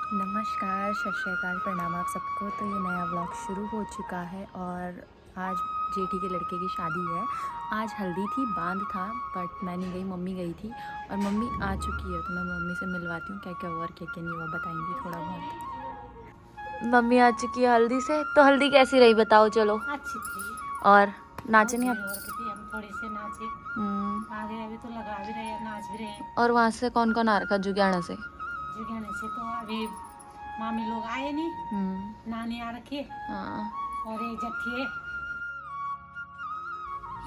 नमस्कार, सत श्री अकाल, प्रणाम आप सबको। तो ये नया व्लॉग शुरू हो चुका है और आज जेठी के लड़के की शादी है। आज हल्दी थी, बांध था, बट मैं नहीं गई, मम्मी गई थी और मम्मी आ चुकी है। तो मैं मम्मी से मिलवाती हूँ क्या क्या हुआ और क्या क्या नहीं हुआ, बताएंगी थोड़ा बहुत। मम्मी आ चुकी है हल्दी से। तो हल्दी कैसी रही बताओ। चलो अच्छी थी। और नाचे नहीं और आप? कितनी हम थोड़े से नाचे। आगे अभी तो लगा भी रहे, नाच भी रहे। और वहाँ से कौन कौन आ रखा जुगियाना से? जुगाने से तो अभी मामी लोग आए नहीं, नानी आ रखी है। हाँ। और ये जट्ठी है।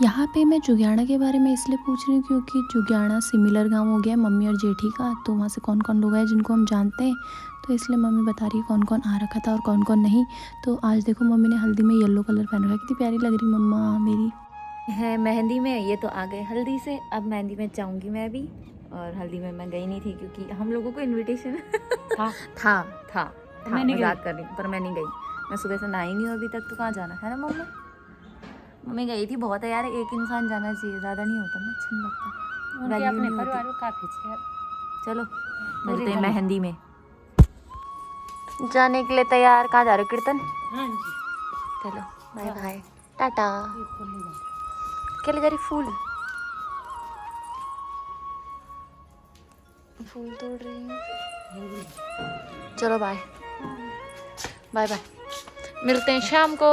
यहाँ पे मैं जुगियाना के बारे में इसलिए पूछ रही हूँ क्योंकि जुगियाना सिमिलर गांव हो गया मम्मी और जेठी का। तो वहाँ से कौन कौन लोग आए जिनको हम जानते हैं, तो इसलिए मम्मी बता रही है कौन कौन आ रखा था और कौन कौन नहीं। तो आज देखो मम्मी ने हल्दी में येलो कलर पहन रखा है, कितनी प्यारी लग रही मम्मा मेरी है। मेहंदी में ये तो आ गए हल्दी से, अब मेहंदी में जाऊँगी मैं भी। और हल्दी में मैं गई नहीं थी क्योंकि हम लोगों को इन्विटेशन था था था तो था मैं नहीं गई। मजाक कर रही हूँ, पर मैं नहीं गई। मैं सुबह से नहाई नहीं हूँ अभी तक, तो कहाँ जाना है ना मम्मा। मम्मी गई थी, बहुत है यार, एक इंसान जाना चाहिए, ज़्यादा नहीं होता ना, अच्छा नहीं लगता, उनके वैल्यू अपने नहीं परिवार होती। में काफी थे। चलो पूरी मिलते हैं गली। मेहंदी में। जाने के लिए तैयार, कहाँ जा रहे हो कीर्तन? हाँ जी। चलो बाय बाय, टाटा। ये फूल ले जाओ। क्या ले जा रही? फूल फूल तोड़ रही हूँ। ये भी ले जाओ। चलो बाय बाय बाय, मिलते हैं शाम को,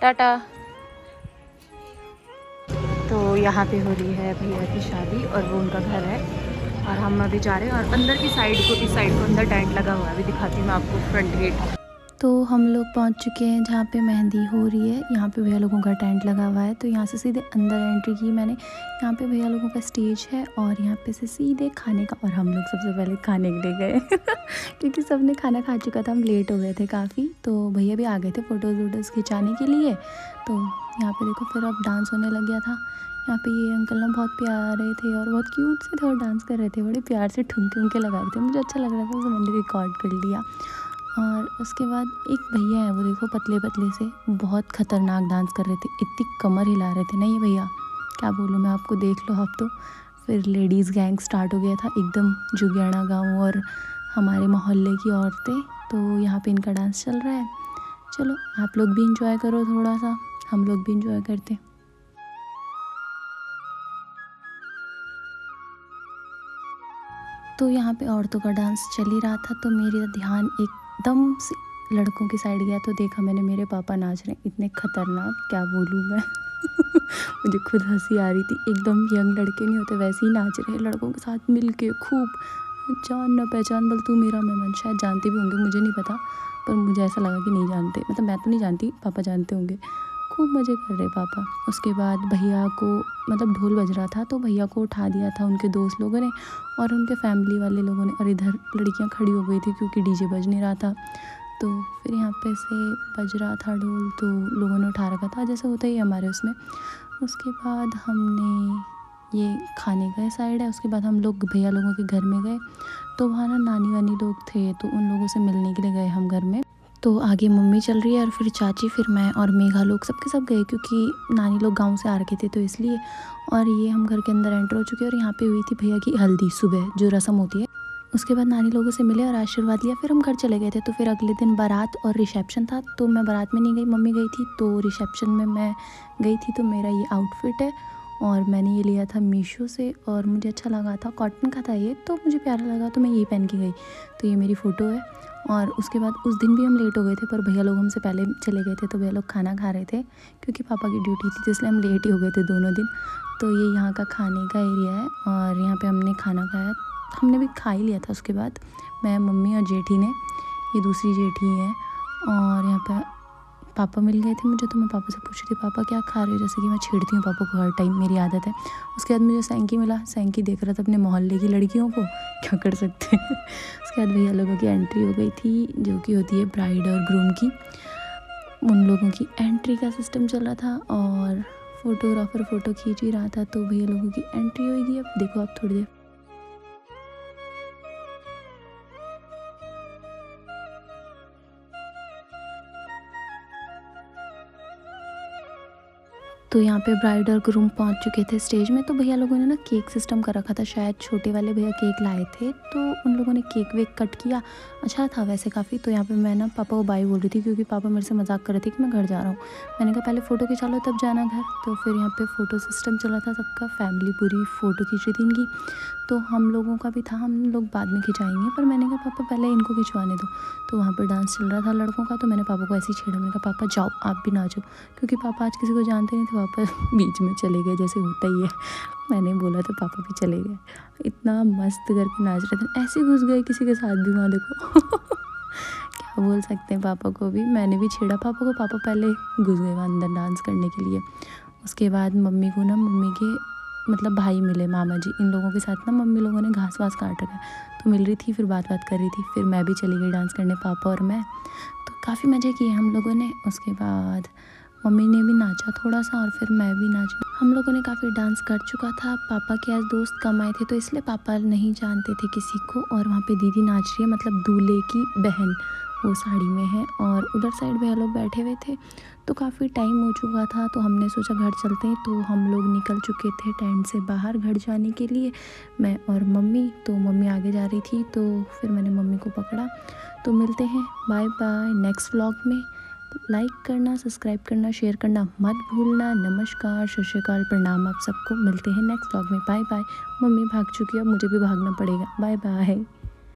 टाटा। तो यहाँ पे हो रही है भैया की शादी और वो उनका घर है और हम अभी जा रहे हैं। और अंदर की साइड को, इस साइड को अंदर टेंट लगा हुआ है, अभी दिखाती हूँ मैं आपको फ्रंट गेट। तो हम लोग पहुँच चुके हैं जहाँ पे मेहंदी हो रही है। यहाँ पे भैया लोगों का टेंट लगा हुआ है, तो यहाँ से सीधे अंदर एंट्री की मैंने। यहाँ पे भैया लोगों का स्टेज है और यहाँ पे से सीधे खाने का, और हम लोग सबसे पहले खाने के लिए गए क्योंकि सबने खाना खा चुका था, हम लेट हो गए थे काफ़ी। तो भैया भी आ गए थे फ़ोटोज़ वोटोज़ खिंचाने के लिए। तो यहाँ पे देखो फिर अब डांस होने लग गया था। यहाँ पे ये अंकल ना बहुत प्यारे थे और बहुत क्यूट से थे और डांस कर रहे थे, बड़े प्यार से ठुमके उमके लगा रहे थे, मुझे अच्छा लग रहा था, तो मैंने रिकॉर्ड कर लिया। और उसके बाद एक भैया है, वो देखो पतले पतले से, बहुत ख़तरनाक डांस कर रहे थे, इतनी कमर हिला रहे थे ना ये भैया, क्या बोलूँ मैं आपको, देख लो आप तो। फिर लेडीज़ गैंग स्टार्ट हो गया था एकदम, जुगियाना गाँव और हमारे मोहल्ले की औरतें। तो यहाँ पे इनका डांस चल रहा है। चलो आप लोग भी इंजॉय करो थोड़ा सा, हम लोग भी इंजॉय करते। तो यहाँ पे औरतों का डांस चल ही रहा था, तो मेरा ध्यान एकदम से लड़कों की साइड गया, तो देखा मैंने मेरे पापा नाच रहे हैं, इतने खतरनाक, क्या बोलूँ मैं मुझे खुद हंसी आ रही थी। एकदम यंग लड़के नहीं होते वैसे ही नाच रहे हैं लड़कों के साथ मिल के खूब। जान ना पहचान, बल तू मेरा मैं मन, शायद जानते भी होंगे, मुझे नहीं पता, पर मुझे ऐसा लगा कि नहीं जानते, मतलब मैं तो नहीं जानती, पापा जानते होंगे। खूब मज़े कर रहे पापा। उसके बाद भैया को, मतलब ढोल बज रहा था, तो भैया को उठा दिया था उनके दोस्त लोगों ने और उनके फैमिली वाले लोगों ने, और इधर लड़कियां खड़ी हो गई थी क्योंकि डीजे बज नहीं रहा था। तो फिर यहाँ पे से बज रहा था ढोल, तो लोगों ने उठा रखा था, जैसे होता ही है हमारे उसमें। उसके बाद हमने ये खाने गए साइड है, उसके बाद हम लोग भैया लोगों के घर में गए। तो वहाँ ना नानी वानी लोग थे, तो उन लोगों से मिलने के लिए गए हम घर में। तो आगे मम्मी चल रही है और फिर चाची, फिर मैं और मेघा लोग सबके सब गए क्योंकि नानी लोग गांव से आ रखे थे, तो इसलिए। और ये हम घर के अंदर एंटर हो चुके हैं और यहाँ पे हुई थी भैया की हल्दी सुबह, जो रस्म होती है। उसके बाद नानी लोगों से मिले और आशीर्वाद लिया, फिर हम घर चले गए थे। तो फिर अगले दिन बारात और रिसेप्शन था, तो मैं बारात में नहीं गई, मम्मी गई थी, तो रिसेप्शन में मैं गई थी। तो मेरा ये आउटफिट है और मैंने ये लिया था मीशो से और मुझे अच्छा लगा था, कॉटन का था ये, तो मुझे प्यारा लगा, तो मैं यही पहन के गई। तो ये मेरी फ़ोटो है। और उसके बाद उस दिन भी हम लेट हो गए थे, पर भैया लोग हमसे पहले चले गए थे, तो भैया लोग खाना खा रहे थे क्योंकि पापा की ड्यूटी थी, तो इसलिए हम लेट ही हो गए थे दोनों दिन। तो ये यहाँ का खाने का एरिया है और यहाँ पे हमने खाना खाया, हमने भी खा ही लिया था। उसके बाद मैं, मम्मी और जेठी ने, ये दूसरी जेठी है, और यहाँ पे पापा मिल गए थे मुझे, तो मैं पापा से पूछ रही थी पापा क्या खा रहे हो, जैसे कि मैं छेड़ती हूँ पापा को हर टाइम, मेरी आदत है। उसके बाद मुझे सैंकी मिला, सैंकी देख रहा था अपने मोहल्ले की लड़कियों को, क्या कर सकते हैं उसके बाद भैया लोगों की एंट्री हो गई थी, जो कि होती है ब्राइड और ग्रूम की, उन लोगों की एंट्री का सिस्टम चल रहा था और फोटोग्राफर फ़ोटो खींच ही रहा था। तो भैया लोगों की एंट्री होगी, अब देखो आप थोड़ी देर। तो तो यहाँ पे ब्राइड और ग्रूम पहुँच चुके थे स्टेज में। तो भैया लोगों ने ना केक सिस्टम कर रखा था, शायद छोटे वाले भैया केक लाए थे, तो उन लोगों ने केक वेक कट किया। अच्छा था वैसे काफ़ी। तो यहाँ पे मैं ना पापा को बाय बोल रही थी, क्योंकि पापा मेरे से मजाक कर रहे थे कि मैं घर जा रहा हूँ। मैंने कहा पहले फ़ोटो खिंचा लो तब जाना घर। तो फिर यहाँ पे फ़ोटो सिस्टम चला था सबका, फैमिली पूरी फ़ोटो खींच रही थी इनकी। तो हम लोगों का भी था, हम लोग बाद में खिंचाएंगे, पर मैंने कहा पापा पहले इनको खिंचवाने दो। तो वहाँ पर डांस चल रहा था लड़कों का, तो मैंने पापा को ऐसे ही छेड़ा, मैंने कहा पापा जाओ आप भी नाचो, क्योंकि पापा आज किसी को जानते नहीं थे। पापा बीच में चले गए, जैसे होता ही है। मैंने बोला तो पापा भी चले गए। इतना मस्त करके नाच रहे थे, ऐसे घुस गए किसी के साथ भी वहाँ देखो। क्या बोल सकते हैं पापा को भी। मैंने भी छेड़ा पापा को, पापा पहले घुस गए वहाँ अंदर डांस करने के लिए। उसके बाद मम्मी को ना, मम्मी के मतलब भाई मिले, मामा जी, इन लोगों के साथ ना मम्मी लोगों ने घास वास काट रखा है, तो मिल रही थी, फिर बात कर रही थी। फिर मैं भी चली गई डांस करने, पापा और मैं। तो काफ़ी मज़े किए हम लोगों ने। उसके बाद मम्मी ने भी नाचा थोड़ा सा, और फिर मैं भी नाची। हम लोगों ने काफ़ी डांस कर चुका था। पापा के आज दोस्त कम आए थे, तो इसलिए पापा नहीं जानते थे किसी को। और वहाँ पे दीदी नाच रही है, मतलब दूल्हे की बहन, वो साड़ी में है, और उधर साइड भैया लोग बैठे हुए थे। तो काफ़ी टाइम हो चुका था, तो हमने सोचा घर चलते हैं। तो हम लोग निकल चुके थे टेंट से बाहर घर जाने के लिए, मैं और मम्मी। तो मम्मी आगे जा रही थी, तो फिर मैंने मम्मी को पकड़ा। तो मिलते हैं, बाय बाय नेक्स्ट व्लॉग में। लाइक करना, सब्सक्राइब करना, शेयर करना मत भूलना। नमस्कार, सत श्री अकाल, प्रणाम आप सबको। मिलते हैं नेक्स्ट व्लॉग में, बाय बाय। मम्मी भाग चुकी है, अब मुझे भी भागना पड़ेगा। Bye bye.